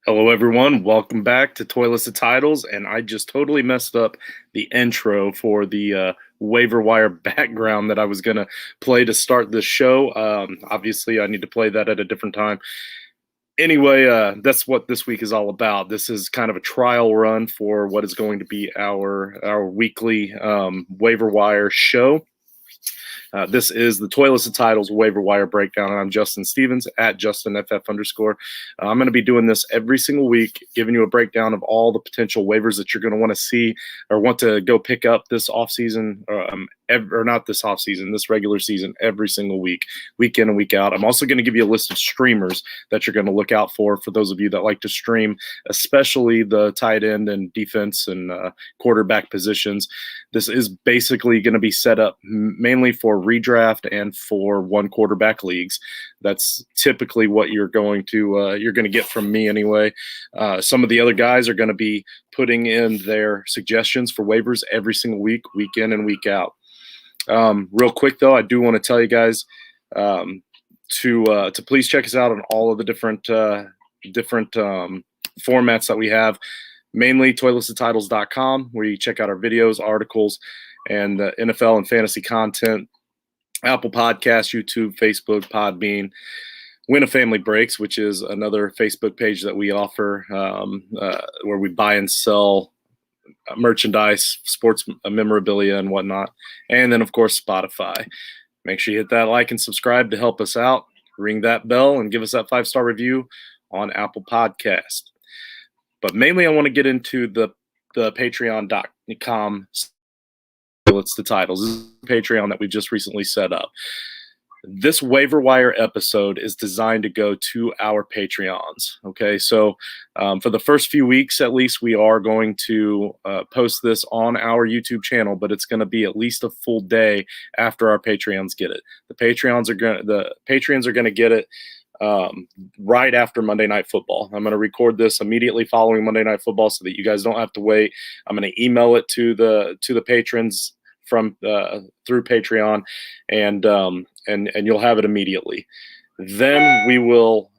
Hello, everyone. Welcome back to Toilets of Titles. And I just totally messed up the intro for the waiver wire background that I was going to play to start this show. Obviously, I need to play that at a different time. Anyway, that's what this week is all about. This is kind of a trial run for what is going to be our weekly waiver wire show. This is the Toilets of Titles waiver wire breakdown, and I'm Justin Stevens at JustinFF_. I'm going to be doing this every single week, giving you a breakdown of all the potential waivers that you're going to want to see or want to go pick up this offseason, or not this offseason, this regular season, every single week, week in and week out. I'm also going to give you a list of streamers that you're going to look out for those of you that like to stream, especially the tight end and defense and quarterback positions. This is basically going to be set up mainly for redraft and for one quarterback leagues. That's typically what you're going to get from me anyway. Some of the other guys are going to be putting in their suggestions for waivers every single week, week in and week out. Real quick though, I do want to tell you guys to please check us out on all of the different formats that we have. Mainly toiletstotitles.com, where you check out our videos, articles, and NFL and fantasy content. Apple Podcasts, YouTube, Facebook, Podbean. Win a Family Breaks, which is another Facebook page that we offer where we buy and sell merchandise, sports memorabilia, and whatnot. And then, of course, Spotify. Make sure you hit that like and subscribe to help us out. Ring that bell and give us that 5-star review on Apple Podcast. But mainly I want to get into the patreon.com. It's the titles. This is Patreon that we just recently set up. This waiver wire episode is designed to go to our Patreons. Okay, so for the first few weeks, at least, we are going to post this on our YouTube channel, but it's going to be at least a full day after our Patreons get it. The Patreons are going to get it right after Monday Night Football. I'm going to record this immediately following Monday Night Football so that you guys don't have to wait. I'm going to email it to the patrons from through Patreon, and you'll have it immediately. Then we will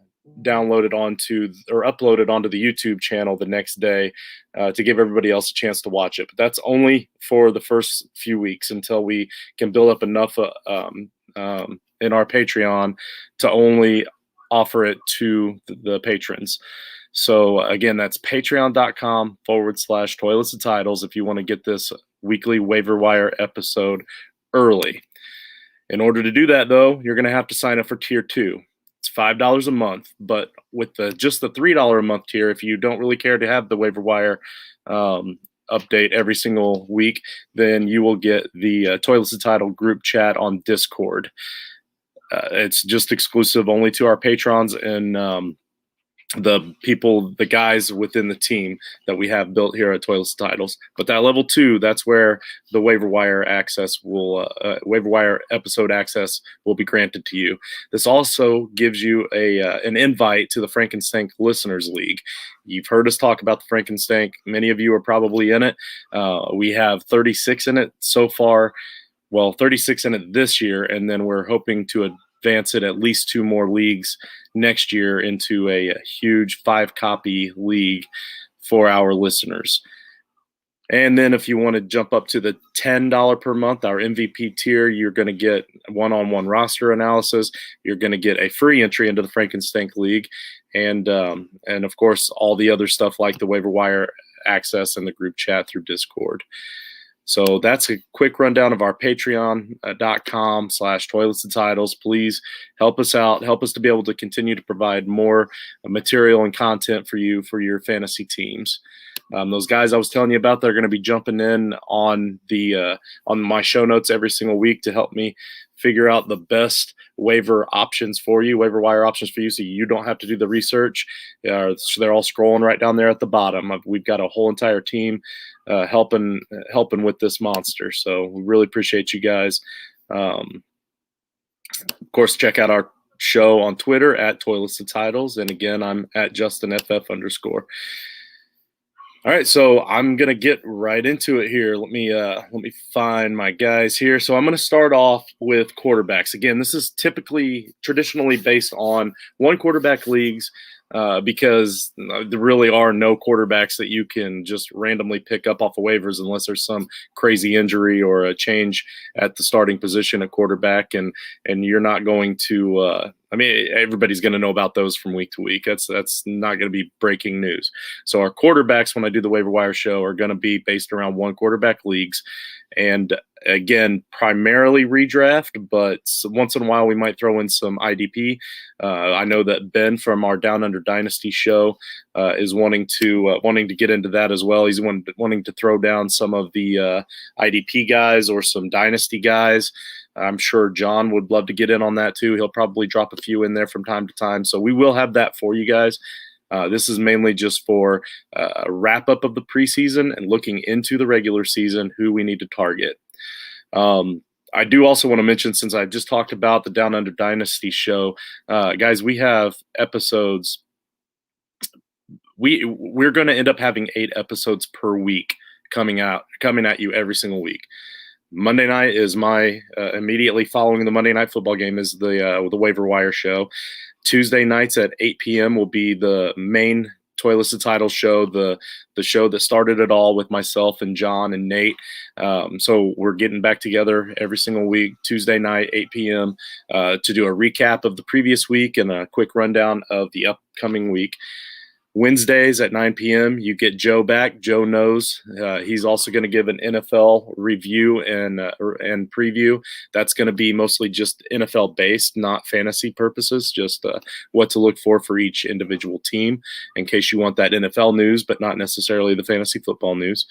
download it upload it onto the YouTube channel the next day to give everybody else a chance to watch it. But that's only for the first few weeks until we can build up enough in our Patreon to only offer it to the patrons. So again, that's patreon.com/toilets of titles if you want to get this weekly waiver wire episode early. In order to do that, though, you're going to have to sign up for tier 2. It's $5 a month, but with just the $3 a month tier, if you don't really care to have the waiver wire update every single week, then you will get the Toilets of Title group chat on Discord. It's just exclusive only to our patrons and the guys within the team that we have built here at Toilets Titles. But that level 2, that's where the waiver wire episode access will be granted to you. This also gives you an invite to the Frankenstank Listeners League. You've heard us talk about the Frankenstank. Many of you are probably in it. We have 36 in it so far. Well, 36 in it this year, and then we're hoping to advance it at least 2 more leagues next year into a huge 5-copy league for our listeners. And then if you want to jump up to the $10 per month, our MVP tier, you're going to get one-on-one roster analysis. You're going to get a free entry into the Frankenstank League, and of course all the other stuff like the waiver wire access and the group chat through Discord. So that's a quick rundown of our patreon.com/toilets and titles. Please help us out. Help us to be able to continue to provide more material and content for you for your fantasy teams. Those guys I was telling you about, they're going to be jumping in on my show notes every single week to help me figure out the best waiver options for you, waiver wire options for you, so you don't have to do the research. So they're all scrolling right down there at the bottom. We've got a whole entire team helping with this monster. So we really appreciate you guys. Of course, check out our show on Twitter at Toilets and Titles. And again, I'm at JustinFF_. All right, so I'm gonna get right into it here. Let me find my guys here. So I'm gonna start off with quarterbacks. Again, this is traditionally based on one quarterback leagues. because there really are no quarterbacks that you can just randomly pick up off of waivers unless there's some crazy injury or a change at the starting position at quarterback, and you're not going to. I mean, everybody's going to know about those from week to week. That's not going to be breaking news. So our quarterbacks, when I do the waiver wire show, are going to be based around one quarterback leagues, and again, primarily redraft, but once in a while we might throw in some IDP. I know that Ben from our Down Under Dynasty show is wanting to get into that as well. He's wanting to throw down some of the IDP guys or some Dynasty guys. I'm sure John would love to get in on that too. He'll probably drop a few in there from time to time. So we will have that for you guys. This is mainly just for a wrap-up of the preseason and looking into the regular season, who we need to target. I do also want to mention, since I just talked about the Down Under Dynasty show, guys, we have episodes. We're going to end up having 8 episodes per week coming at you every single week. Monday night is my immediately following the Monday Night Football game is the Waiver Wire show. Tuesday nights at 8 p.m. will be the main Toilets Title show, the show that started it all with myself and John and Nate. So we're getting back together every single week, Tuesday night, 8 p.m. To do a recap of the previous week and a quick rundown of the upcoming week. Wednesdays at 9 p.m., you get Joe back. Joe knows. He's also going to give an NFL review and preview. That's going to be mostly just NFL-based, not fantasy purposes, just what to look for each individual team in case you want that NFL news, but not necessarily the fantasy football news.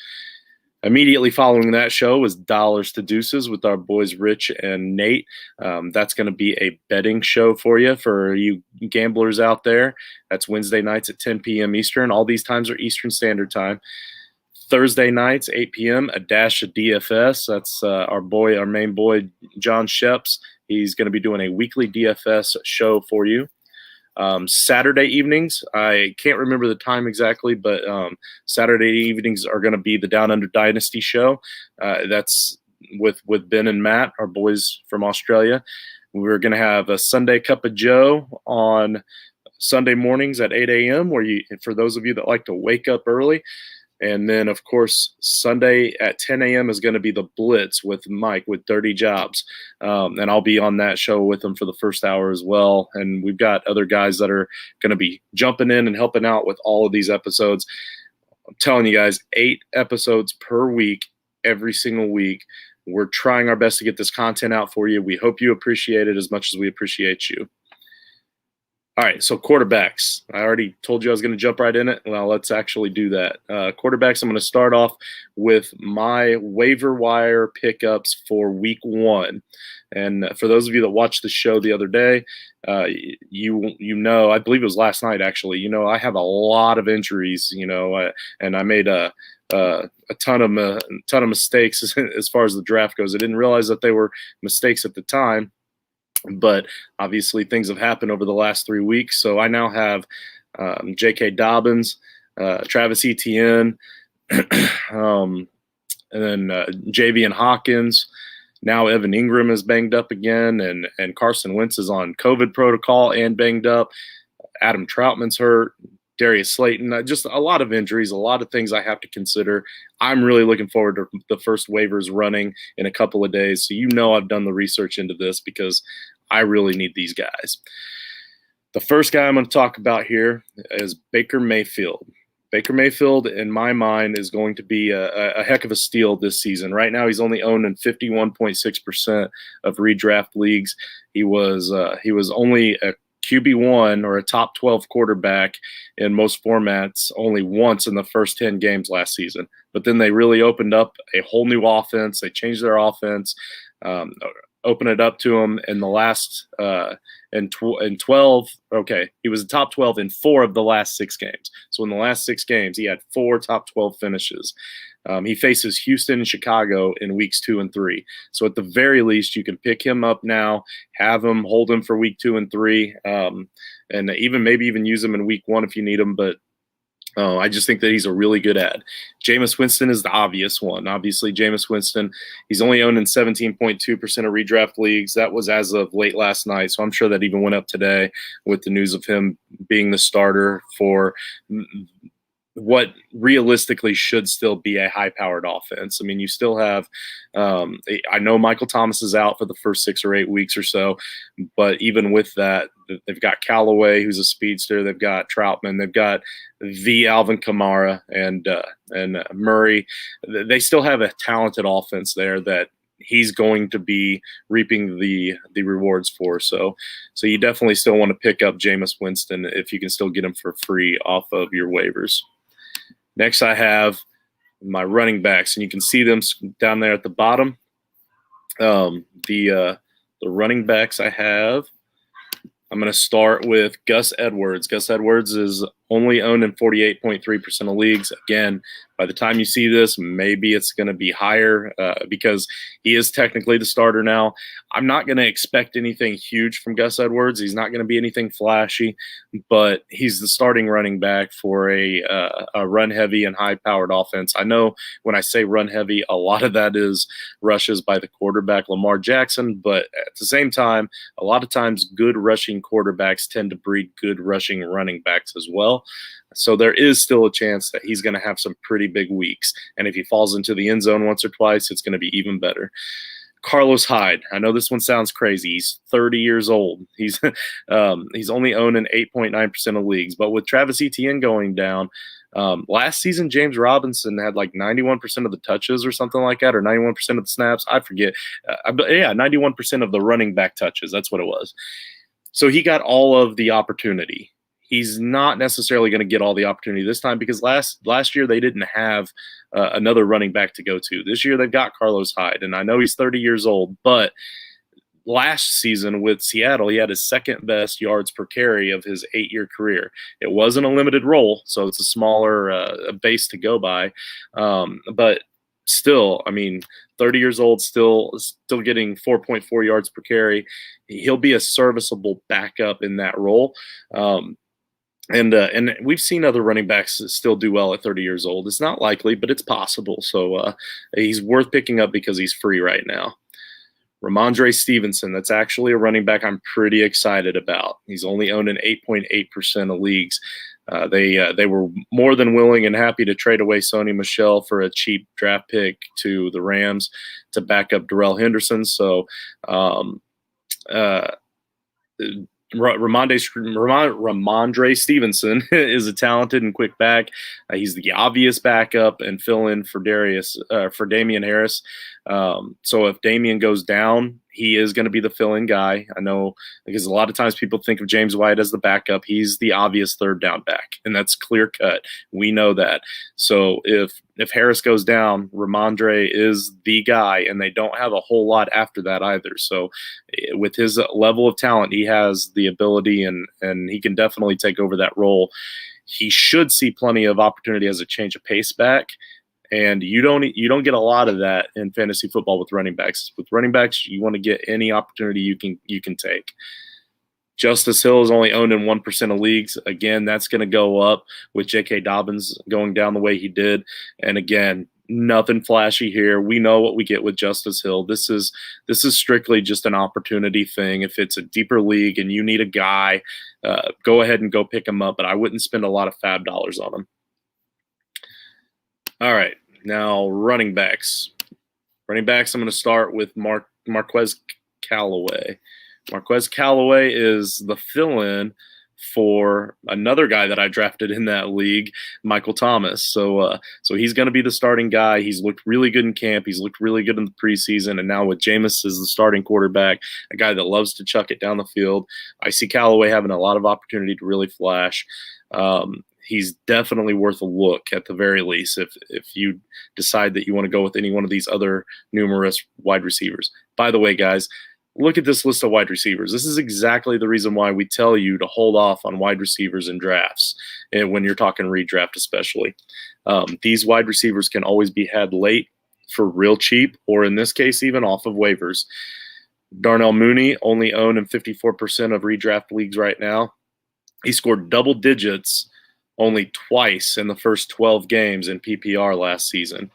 Immediately following that show is Dollars to Deuces with our boys Rich and Nate. That's going to be a betting show for you gamblers out there. That's Wednesday nights at 10 p.m. Eastern. All these times are Eastern Standard Time. Thursday nights, 8 p.m., a dash of DFS. That's our main boy, John Sheps. He's going to be doing a weekly DFS show for you. Saturday evenings, I can't remember the time exactly, but Saturday evenings are going to be the Down Under Dynasty show. That's with Ben and Matt, our boys from Australia. We're going to have a Sunday Cup of Joe on Sunday mornings at 8 a.m. For those of you that like to wake up early. And then, of course, Sunday at 10 a.m. is going to be the Blitz with Mike with Dirty Jobs. And I'll be on that show with him for the first hour as well. And we've got other guys that are going to be jumping in and helping out with all of these episodes. I'm telling you guys, 8 episodes per week, every single week. We're trying our best to get this content out for you. We hope you appreciate it as much as we appreciate you. All right, so quarterbacks. I already told you I was going to jump right in it. Well, let's actually do that. Quarterbacks, I'm going to start off with my waiver wire pickups for week 1. And for those of you that watched the show the other day, you know, I believe it was last night actually, you know, I have a lot of injuries, you know, and I made a ton of mistakes as far as the draft goes. I didn't realize that they were mistakes at the time. But obviously things have happened over the last 3 weeks. So I now have J.K. Dobbins, Travis Etienne, and then Javian Hawkins. Now Evan Ingram is banged up again, and Carson Wentz is on COVID protocol and banged up. Adam Troutman's hurt. Darius Slayton, just a lot of injuries, a lot of things I have to consider. I'm really looking forward to the first waivers running in a couple of days. So you know I've done the research into this because I really need these guys. The first guy I'm going to talk about here is Baker Mayfield. Baker Mayfield, in my mind, is going to be a heck of a steal this season. Right now, he's only owned in 51.6% of redraft leagues. He was only a QB1 or a top 12 quarterback in most formats only once in the first 10 games last season. But then they really opened up a whole new offense. They changed their offense, opened it up to him in the last in 12. Okay, he was a top 12 in 4 of the last 6 games. So in the last 6 games, he had 4 top 12 finishes. He faces Houston and Chicago in weeks 2 and 3. So at the very least, you can pick him up now, have him, hold him for week 2 and 3, and maybe even use him in week 1 if you need him. But I just think that he's a really good ad. Jameis Winston is the obvious one. Obviously, Jameis Winston, he's only owned in 17.2% of redraft leagues. That was as of late last night, so I'm sure that even went up today with the news of him being the starter for what realistically should still be a high-powered offense. I mean, you still have I know Michael Thomas is out for the first 6 or 8 weeks or so, but even with that, they've got Callaway, who's a speedster. They've got Troutman. They've got the Alvin Kamara and Murray. They still have a talented offense there that he's going to be reaping the rewards for. So you definitely still want to pick up Jameis Winston if you can still get him for free off of your waivers. Next, I have my running backs, and you can see them down there at the bottom. The running backs I have, I'm going to start with Gus Edwards. Gus Edwards is only owned in 48.3% of leagues. Again, by the time you see this, maybe it's going to be higher because he is technically the starter now. I'm not going to expect anything huge from Gus Edwards. He's not going to be anything flashy, but he's the starting running back for a run-heavy and high-powered offense. I know when I say run-heavy, a lot of that is rushes by the quarterback, Lamar Jackson, but at the same time, a lot of times good rushing quarterbacks tend to breed good rushing running backs as well. So there is still a chance that he's going to have some pretty big weeks. And if he falls into the end zone once or twice, it's going to be even better. Carlos Hyde. I know this one sounds crazy. He's 30 years old. He's only owned in 8.9% of leagues. But with Travis Etienne going down, last season James Robinson had like 91% of the touches or something like that, or 91% of the snaps. I forget. 91% of the running back touches. That's what it was. So he got all of the opportunity. He's not necessarily going to get all the opportunity this time because last year they didn't have another running back to go to. This year they've got Carlos Hyde, and I know he's 30 years old, but last season with Seattle, he had his second best yards per carry of his 8-year career. It wasn't a limited role, so it's a smaller base to go by, but still, I mean, 30 years old, still getting 4.4 yards per carry. He'll be a serviceable backup in that role. And we've seen other running backs still do well at 30 years old. It's not likely, but it's possible. So he's worth picking up because he's free right now. Ramondre Stevenson, that's actually a running back I'm pretty excited about. He's only owned in 8.8% of leagues. They were more than willing and happy to trade away Sony Michel for a cheap draft pick to the Rams to back up Darrell Henderson. So Ramondre Stevenson is a talented and quick back. He's the obvious backup and fill in for Damian Harris. So if Damian goes down, he is going to be the fill-in guy. I know because a lot of times people think of James White as the backup. He's the obvious third down back, and that's clear cut. We know that. So if Harris goes down, Ramondre is the guy, and they don't have a whole lot after that either. So with his level of talent, he has the ability, and he can definitely take over that role. He should see plenty of opportunity as a change of pace back. And you don't get a lot of that in fantasy football with running backs. With running backs, you want to get any opportunity you can take. Justice Hill is only owned in 1% of leagues. Again, that's going to go up with J.K. Dobbins going down the way he did. And again, nothing flashy here. We know what we get with Justice Hill. This is strictly just an opportunity thing. If it's a deeper league and you need a guy, go ahead and go pick him up. But I wouldn't spend a lot of fab dollars on him. All right, now running backs. I'm going to start with Marquez Callaway. Marquez Callaway is the fill-in for another guy that I drafted in that league, Michael Thomas. So he's going to be the starting guy. He's looked really good in camp. He's looked really good in the preseason. And now with Jameis as the starting quarterback, a guy that loves to chuck it down the field, I see Callaway having a lot of opportunity to really flash. He's definitely worth a look at the very least if you decide that you want to go with any one of these other numerous wide receivers. By the way, guys, look at this list of wide receivers. This is exactly the reason why we tell you to hold off on wide receivers in drafts, and when you're talking redraft especially. These wide receivers can always be had late for real cheap, or in this case, even off of waivers. Darnell Mooney, only owned in 54% of redraft leagues right now. He scored double digits only twice in the first 12 games in PPR last season.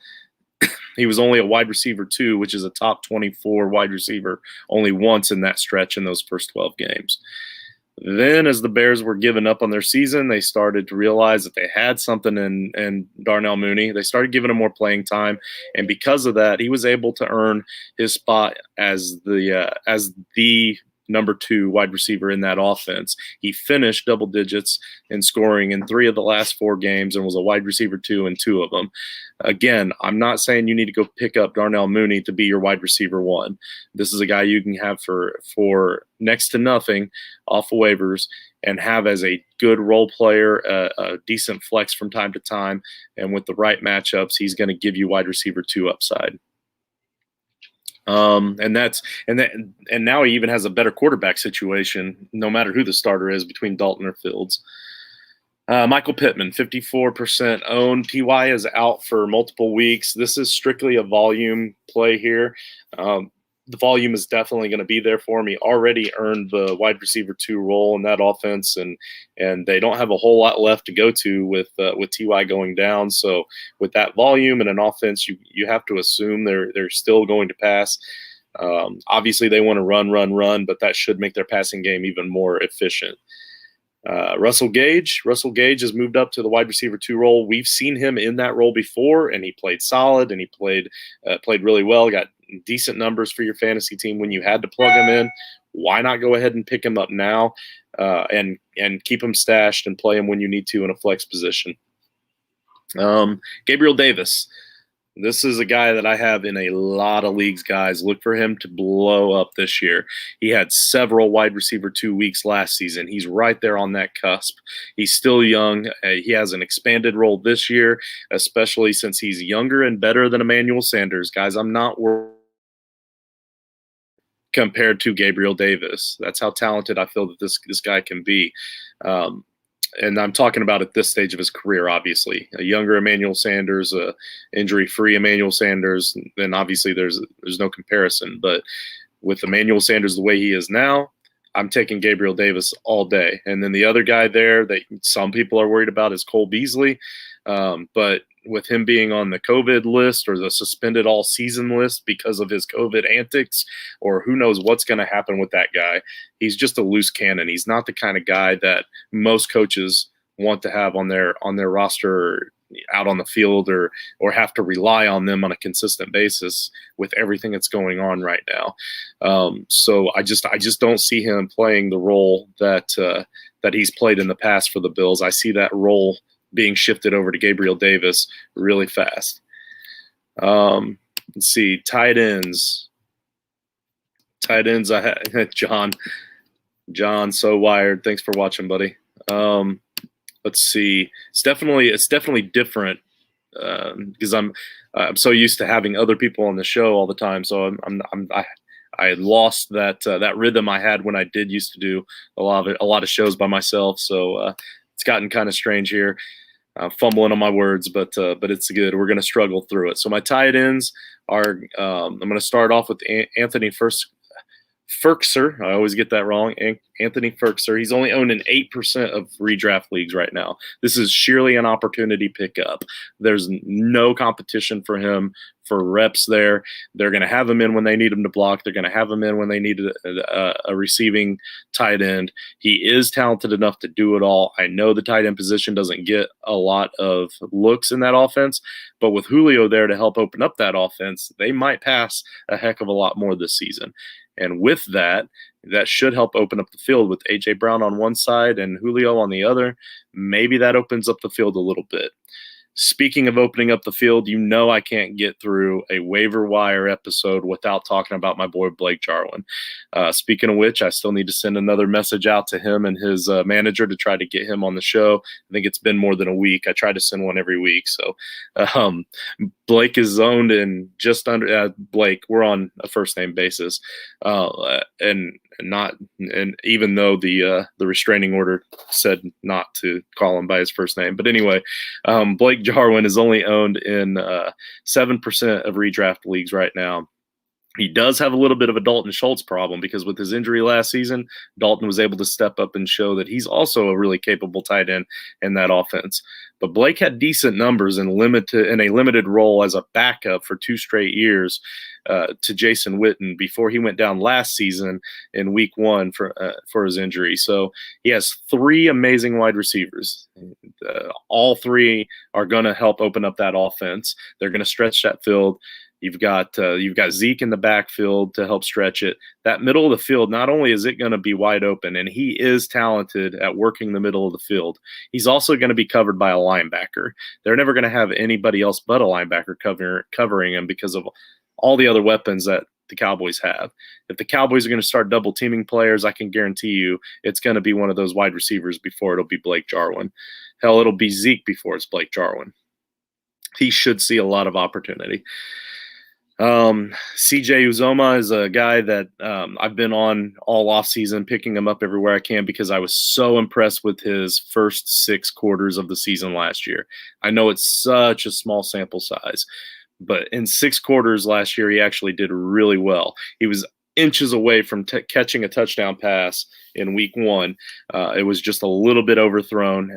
He was only a wide receiver 2, which is a top 24 wide receiver, only once in that stretch in those first 12 games. Then, as the Bears were giving up on their season, they started to realize that they had something in Darnell Mooney. They started giving him more playing time, and because of that, he was able to earn his spot as the number 2 wide receiver in that offense. He finished double digits in scoring in 3 of the last 4 games and was a wide receiver 2 in 2 of them. Again, I'm not saying you need to go pick up Darnell Mooney to be your wide receiver 1. This is a guy you can have for next to nothing off of waivers and have as a good role player, a decent flex from time to time, and with the right matchups, he's going to give you wide receiver 2 upside. And now he even has a better quarterback situation, no matter who the starter is between Dalton or Fields. Michael Pittman, 54% owned. PY is out for multiple weeks. This is strictly a volume play here. The volume is definitely going to be there for him. He already earned the wide receiver 2 role in that offense, and they don't have a whole lot left to go to with TY going down. So with that volume and an offense, you have to assume they're still going to pass. Obviously, they want to run, but that should make their passing game even more efficient. Russell Gage has moved up to the wide receiver 2 role. We've seen him in that role before, and he played solid, and he played really well, got decent numbers for your fantasy team when you had to plug him in. Why not go ahead and pick him up now and keep him stashed and play him when you need to in a flex position? Gabriel Davis. This is a guy that I have in a lot of leagues, guys. Look for him to blow up this year. He had several wide receiver 2 weeks last season. He's right there on that cusp. He's still young. He has an expanded role this year, especially since he's younger and better than Emmanuel Sanders. Guys, I'm not worried compared to Gabriel Davis. That's how talented I feel that this guy can be. And I'm talking about at this stage of his career, obviously. A younger Emmanuel Sanders, injury-free Emmanuel Sanders, then obviously there's no comparison. But with Emmanuel Sanders the way he is now, I'm taking Gabriel Davis all day. And then the other guy there that some people are worried about is Cole Beasley. But with him being on the COVID list or the suspended all season list because of his COVID antics, or who knows what's going to happen with that guy, he's just a loose cannon. He's not the kind of guy that most coaches want to have on their roster out on the field or have to rely on them on a consistent basis with everything that's going on right now. So I just don't see him playing the role that he's played in the past for the Bills. I see that role being shifted over to Gabriel Davis really fast. Let's see, tight ends. I had John, so wired. Thanks for watching, buddy. Let's see. It's definitely different because I'm so used to having other people on the show all the time. So I lost that rhythm I had when I did used to do a lot of shows by myself. So it's gotten kind of strange here. Fumbling on my words, but it's good. We're going to struggle through it. So my tight ends are I'm going to start off with Anthony Firkser. I always get that wrong. Anthony Firkser. He's only owned in 8% of redraft leagues right now. This is sheerly an opportunity pickup. There's no competition for him for reps there. They're going to have him in when they need him to block. They're going to have him in when they need a receiving tight end. He is talented enough to do it all. I know the tight end position doesn't get a lot of looks in that offense, but with Julio there to help open up that offense, they might pass a heck of a lot more this season. And with that should help open up the field with A.J. Brown on one side and Julio on the other. Maybe that opens up the field a little bit. Speaking of opening up the field, I can't get through a waiver wire episode without talking about my boy Blake Jarwin. Speaking of which, I still need to send another message out to him and his manager to try to get him on the show. I think it's been more than a week. I try to send one every week. So Blake is zoned in just under Blake. We're on a first name basis, and even though the restraining order said not to call him by his first name, but anyway, Blake Jarwin is only owned in 7% of redraft leagues right now. He does have a little bit of a Dalton Schultz problem because with his injury last season, Dalton was able to step up and show that he's also a really capable tight end in that offense. But Blake had decent numbers in a limited role as a backup for 2 straight years to Jason Witten before he went down last season in week 1 for his injury. So he has 3 amazing wide receivers. All 3 are going to help open up that offense. They're going to stretch that field. You've got Zeke in the backfield to help stretch it. That middle of the field, not only is it going to be wide open, and he is talented at working the middle of the field, he's also going to be covered by a linebacker. They're never going to have anybody else but a linebacker covering him because of all the other weapons that the Cowboys have. If the Cowboys are going to start double teaming players, I can guarantee you it's going to be one of those wide receivers before it'll be Blake Jarwin. Hell, it'll be Zeke before it's Blake Jarwin. He should see a lot of opportunity. CJ Uzoma is a guy that I've been on all offseason, picking him up everywhere I can because I was so impressed with his first 6 quarters of the season last year. I know it's such a small sample size, but in 6 quarters last year, he actually did really well. He was inches away from catching a touchdown pass in week 1. It was just a little bit overthrown,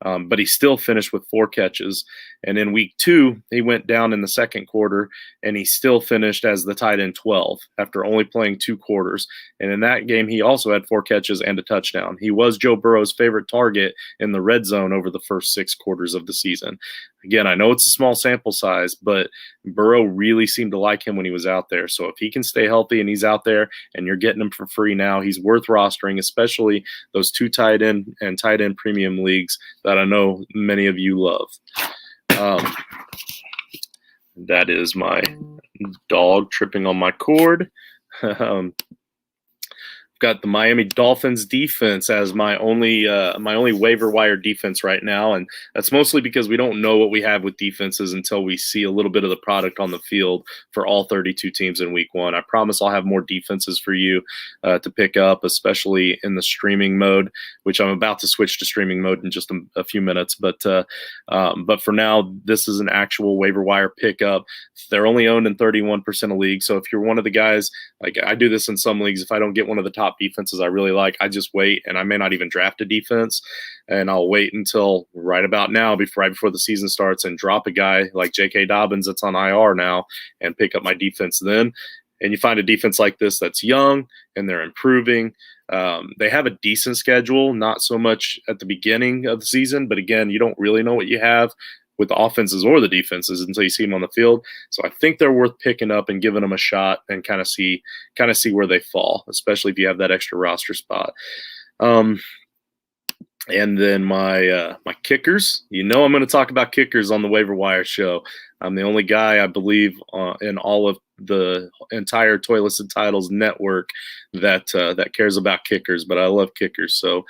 but he still finished with 4 catches. And in week 2, he went down in the second quarter, and he still finished as the tight end 12 after only playing 2 quarters. And in that game, he also had 4 catches and a touchdown. He was Joe Burrow's favorite target in the red zone over the first 6 quarters of the season. Again, I know it's a small sample size, but Burrow really seemed to like him when he was out there. So if he can stay healthy and he's out there and you're getting him for free now, he's worth rostering, especially those 2 tight end and tight end premium leagues that I know many of you love. That is my dog tripping on my cord. Got the Miami Dolphins defense as my only waiver wire defense right now, and that's mostly because we don't know what we have with defenses until we see a little bit of the product on the field for all 32 teams in week 1. I promise I'll have more defenses for you to pick up, especially in the streaming mode, which I'm about to switch to streaming mode in just a few minutes. But for now, this is an actual waiver wire pickup. They're only owned in 31% of leagues, so if you're one of the guys, like I do this in some leagues, if I don't get one of the top defenses I really like, I just wait, and I may not even draft a defense, and I'll wait until right about now, right before the season starts, and drop a guy like J.K. Dobbins that's on IR now and pick up my defense then. And you find a defense like this that's young and they're improving. They have a decent schedule, not so much at the beginning of the season, but again, you don't really know what you have with the offenses or the defenses until you see them on the field. So I think they're worth picking up and giving them a shot and kind of see where they fall, especially if you have that extra roster spot. And then my kickers, I'm going to talk about kickers on the Waiver Wire show. I'm the only guy, I believe, in all of the entire Toilisted Titles network that cares about kickers, but I love kickers. So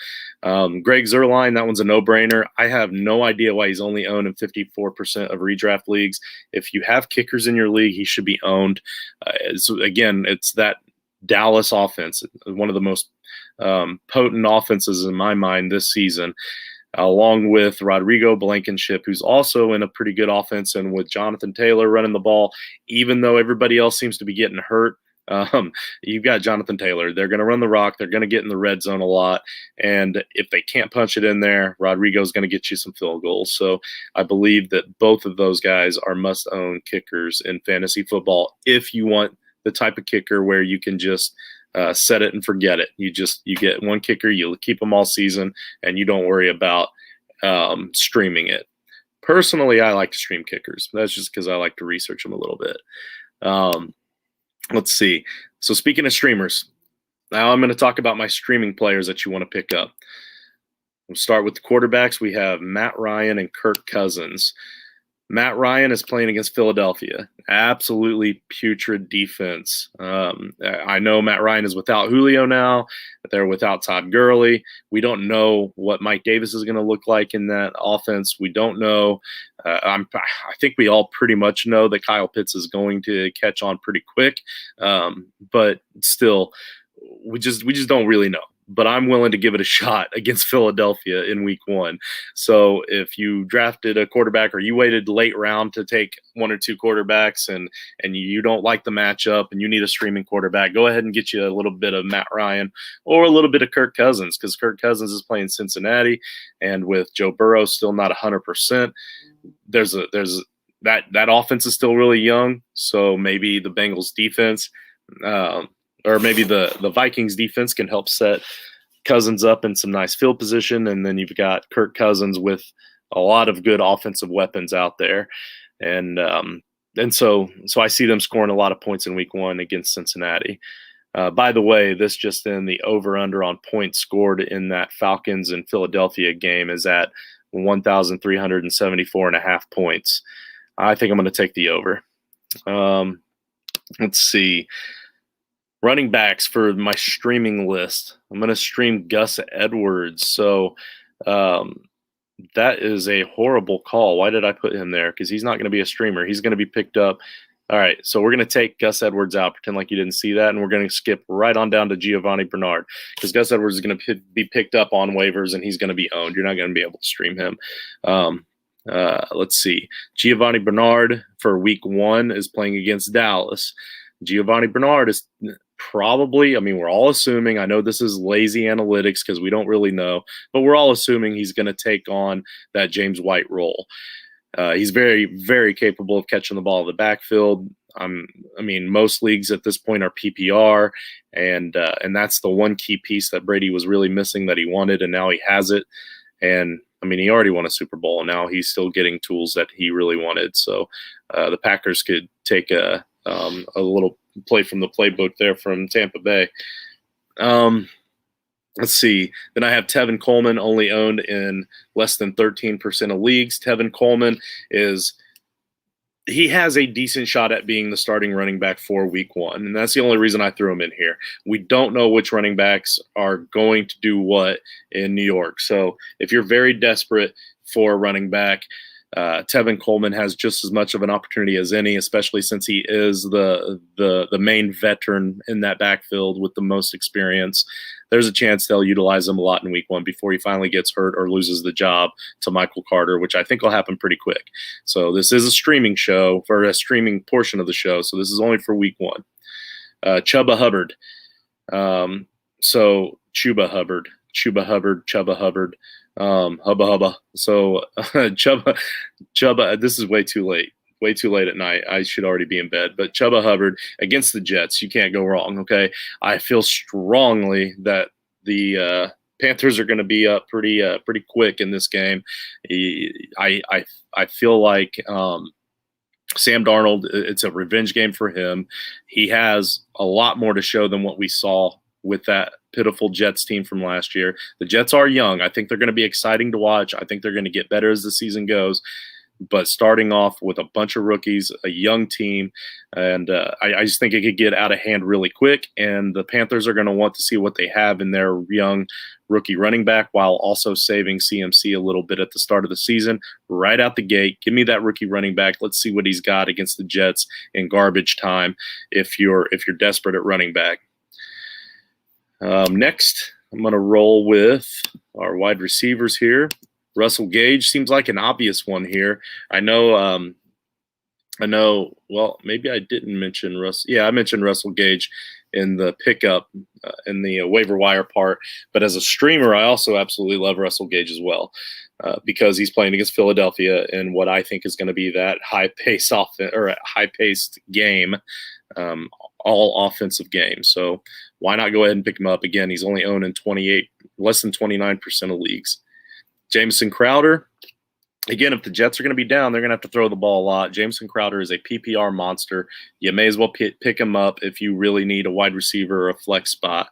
Greg Zerline, that one's a no-brainer. I have no idea why he's only owned in 54% of redraft leagues. If you have kickers in your league, he should be owned. So again, it's that Dallas offense, one of the most potent offenses in my mind this season, along with Rodrigo Blankenship, who's also in a pretty good offense, and with Jonathan Taylor running the ball, even though everybody else seems to be getting hurt. You've got Jonathan Taylor. They're going to run the rock. They're going to get in the red zone a lot. And if they can't punch it in there, Rodrigo's going to get you some field goals. So I believe that both of those guys are must-own kickers in fantasy football if you want the type of kicker where you can just set it and forget it. You get one kicker, you keep them all season, and you don't worry about streaming it. Personally, I like to stream kickers. That's just because I like to research them a little bit. Let's see. So speaking of streamers, now I'm going to talk about my streaming players that you want to pick up. We'll start with the quarterbacks. We have Matt Ryan and Kirk Cousins. Matt Ryan is playing against Philadelphia. Absolutely putrid defense. I know Matt Ryan is without Julio now. They're without Todd Gurley. We don't know what Mike Davis is going to look like in that offense. We don't know. I think we all pretty much know that Kyle Pitts is going to catch on pretty quick. But still, we just don't really know. but I'm willing to give it a shot against Philadelphia in week 1. So if you drafted a quarterback or you waited late round to take 1 or 2 quarterbacks and you don't like the matchup and you need a streaming quarterback, go ahead and get you a little bit of Matt Ryan or a little bit of Kirk Cousins, because Kirk Cousins is playing Cincinnati, and with Joe Burrow still not 100%, there's that offense is still really young. So maybe the Bengals defense or maybe the Vikings defense can help set Cousins up in some nice field position, and then you've got Kirk Cousins with a lot of good offensive weapons out there, and so I see them scoring a lot of points in week 1 against Cincinnati. By the way, this just in, the over-under on points scored in that Falcons and Philadelphia game is at 1,374.5 points. I think I'm going to take the over. Let's see. Running backs for my streaming list. I'm going to stream Gus Edwards. So that is a horrible call. Why did I put him there? Because he's not going to be a streamer. He's going to be picked up. All right, so we're going to take Gus Edwards out, pretend like you didn't see that, and we're going to skip right on down to Giovanni Bernard, because Gus Edwards is going to be picked up on waivers, and he's going to be owned. You're not going to be able to stream him. Let's see. Giovanni Bernard for week 1 is playing against Dallas. Giovanni Bernard is probably, we're all assuming, I know this is lazy analytics because we don't really know, but we're all assuming he's going to take on that James White role. He's very, very capable of catching the ball in the backfield. Most leagues at this point are PPR, and that's the one key piece that Brady was really missing that he wanted, and now he has it. And he already won a Super Bowl, and now he's still getting tools that he really wanted. So the Packers could take a little play from the playbook there from Tampa Bay. Let's see. Then I have Tevin Coleman, only owned in less than 13% of leagues. Tevin Coleman he has a decent shot at being the starting running back for week 1, and that's the only reason I threw him in here. We don't know which running backs are going to do what in New York. So if you're very desperate for a running back, Tevin Coleman has just as much of an opportunity as any, especially since he is the main veteran in that backfield with the most experience. There's a chance they'll utilize him a lot in week 1 before he finally gets hurt or loses the job to Michael Carter, which I think will happen pretty quick. So this is a streaming show, for a streaming portion of the show. So this is only for week 1. Chubba Hubbard. So Chuba Hubbard. Hubba hubba. So Chubba, this is way too late at night. I should already be in bed. But Chubba Hubbard against the Jets, you can't go wrong. Okay, I feel strongly that the Panthers are going to be up pretty quick in this game. I feel like Sam Darnold, it's a revenge game for him. He has a lot more to show than what we saw with that pitiful Jets team from last year. The Jets are young. I think they're going to be exciting to watch. I think they're going to get better as the season goes. But starting off with a bunch of rookies, a young team, and I just think it could get out of hand really quick. And the Panthers are going to want to see what they have in their young rookie running back, while also saving CMC a little bit at the start of the season. Right out the gate, give me that rookie running back. Let's see what he's got against the Jets in garbage time if you're desperate at running back. Next, I'm going to roll with our wide receivers here. Russell Gage seems like an obvious one here. I know. Well, maybe I didn't mention Russ. Yeah, I mentioned Russell Gage in the pickup, in the waiver wire part. But as a streamer, I also absolutely love Russell Gage as well, because he's playing against Philadelphia in what I think is going to be that high-paced offense, or a high-paced game, all offensive game. So why not go ahead and pick him up? Again, he's only owned in less than 29% of leagues. Jamison Crowder, again, if the Jets are going to be down, they're going to have to throw the ball a lot. Jamison Crowder is a PPR monster. You may as well pick him up if you really need a wide receiver or a flex spot.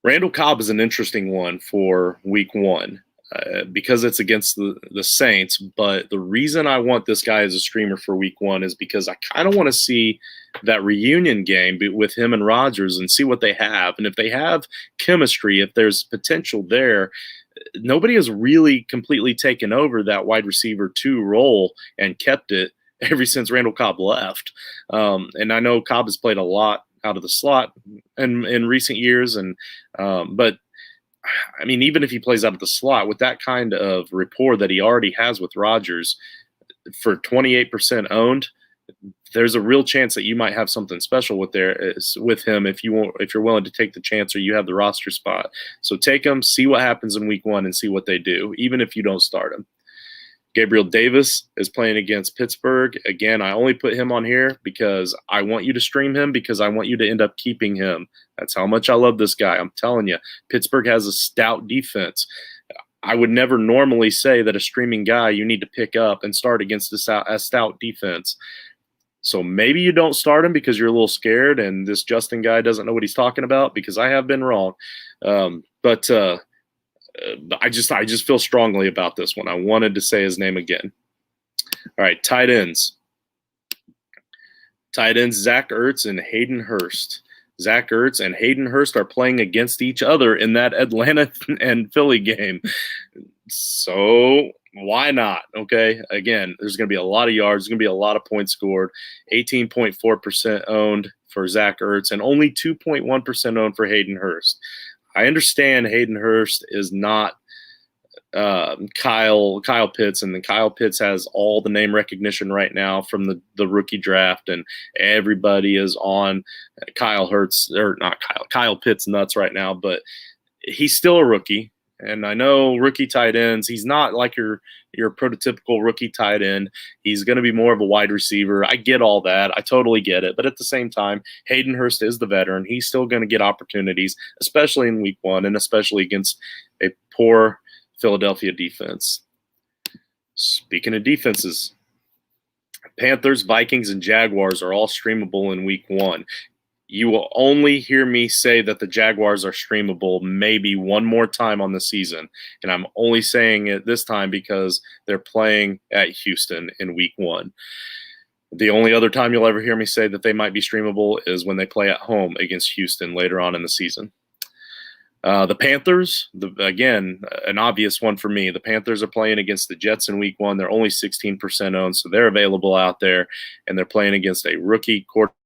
Randall Cobb is an interesting one for week 1 because it's against the Saints. But the reason I want this guy as a streamer for week 1 is because I kind of want to see that reunion game with him and Rodgers and see what they have. And if they have chemistry, if there's potential there, nobody has really completely taken over that wide receiver 2 role and kept it ever since Randall Cobb left. And I know Cobb has played a lot out of the slot in recent years, and but I mean, even if he plays out of the slot with that kind of rapport that he already has with Rodgers, for 28% owned, there's a real chance that you might have something special with him if you're willing to take the chance or you have the roster spot. So take him, see what happens in week 1, and see what they do, even if you don't start him. Gabriel Davis is playing against Pittsburgh. Again, I only put him on here because I want you to stream him, because I want you to end up keeping him. That's how much I love this guy. I'm telling you, Pittsburgh has a stout defense. I would never normally say that a streaming guy you need to pick up and start against a stout defense. So maybe you don't start him because you're a little scared and this Justin guy doesn't know what he's talking about, because I have been wrong. But I just feel strongly about this one. I wanted to say his name again. All right, tight ends. Tight ends, Zach Ertz and Haydenhurst. Zach Ertz and Haydenhurst are playing against each other in that Atlanta and Philly game. So why not? Okay, again, there's going to be a lot of yards. There's going to be a lot of points scored. 18.4% owned for Zach Ertz and only 2.1% owned for Haydenhurst. I understand Haydenhurst is not Kyle Pitts, and then Kyle Pitts has all the name recognition right now from the rookie draft, and everybody is on Kyle Pitts nuts right now, but he's still a rookie. And I know rookie tight ends, he's not like your prototypical rookie tight end. He's going to be more of a wide receiver. I get all that. I totally get it. But at the same time, Haydenhurst is the veteran. He's still going to get opportunities, especially in week 1 and especially against a poor Philadelphia defense. Speaking of defenses, Panthers, Vikings, and Jaguars are all streamable in week 1. You will only hear me say that the Jaguars are streamable maybe one more time on the season. And I'm only saying it this time because they're playing at Houston in week 1. The only other time you'll ever hear me say that they might be streamable is when they play at home against Houston later on in the season. The Panthers, again, an obvious one for me. The Panthers are playing against the Jets in week 1. They're only 16% owned, so they're available out there. And they're playing against a rookie quarterback.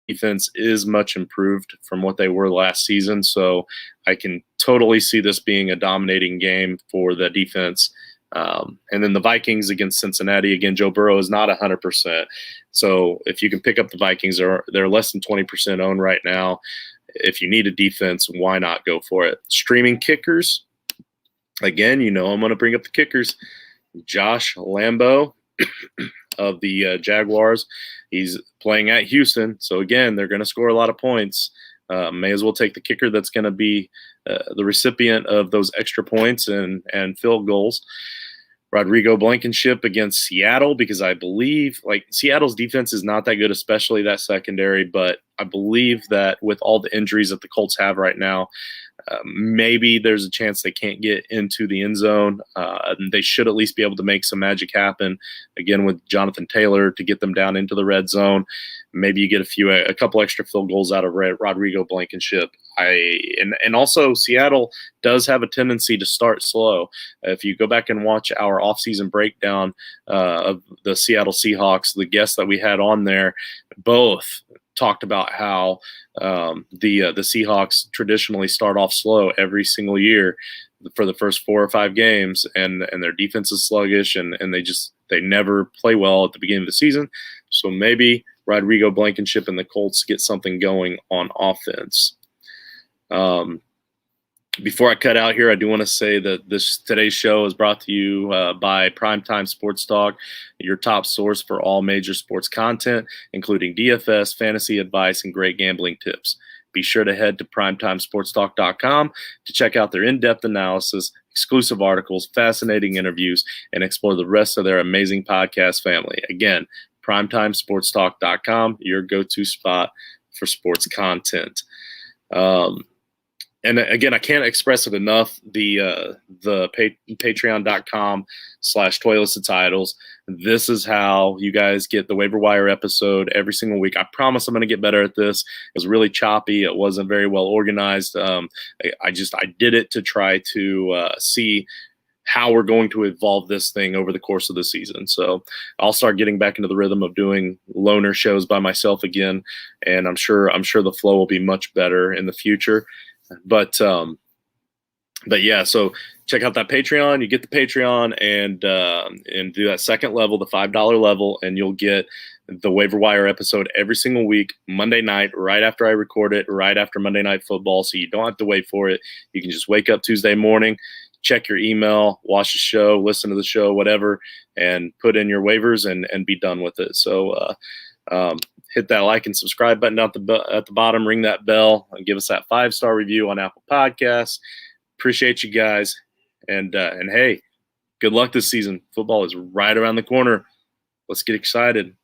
Defense is much improved from what they were last season, so I can totally see this being a dominating game for the defense. And then the Vikings against Cincinnati. Again, Joe Burrow is not 100%. So if you can pick up the Vikings, they're less than 20% owned right now. If you need a defense, why not go for it? Streaming kickers. Again, I'm going to bring up the kickers. Josh Lambo of the Jaguars. He's playing at Houston. So, again, they're going to score a lot of points. May as well take the kicker that's going to be the recipient of those extra points and field goals. Rodrigo Blankenship against Seattle, because I believe Seattle's defense is not that good, especially that secondary, but I believe that with all the injuries that the Colts have right now, maybe there's a chance they can't get into the end zone. They should at least be able to make some magic happen, again, with Jonathan Taylor to get them down into the red zone. Maybe you get a couple extra field goals out of Rodrigo Blankenship. And also Seattle does have a tendency to start slow. If you go back and watch our offseason breakdown of the Seattle Seahawks, the guests that we had on there both talked about how the Seahawks traditionally start off slow every single year for the first 4 or 5 games, and their defense is sluggish, and they never play well at the beginning of the season. So maybe Rodrigo Blankenship and the Colts get something going on offense. Before I cut out here, I do want to say that today's show is brought to you by Primetime Sports Talk, your top source for all major sports content, including DFS, fantasy advice, and great gambling tips. Be sure to head to primetimesportstalk.com to check out their in-depth analysis, exclusive articles, fascinating interviews, and explore the rest of their amazing podcast family. Again, primetimesportstalk.com, your go-to spot for sports content. and again, I can't express it enough. The patreon.com/toilets titles. This is how you guys get the waiver wire episode every single week. I promise I'm going to get better at this. It was really choppy. It wasn't very well organized. I did it to try to see how we're going to evolve this thing over the course of the season. So I'll start getting back into the rhythm of doing loner shows by myself again, and I'm sure the flow will be much better in the future. But yeah, so check out that Patreon. You get the Patreon and do that second level, the $5 level, and you'll get the waiver wire episode every single week, Monday night, right after I record it, right after Monday Night Football. So you don't have to wait for it. You can just wake up Tuesday morning, check your email, watch the show, listen to the show, whatever, and put in your waivers and be done with it. So hit that like and subscribe button at the bottom, ring that bell, and give us that 5-star review on Apple Podcasts. Appreciate you guys. And hey, good luck this season. Football is right around the corner. Let's get excited.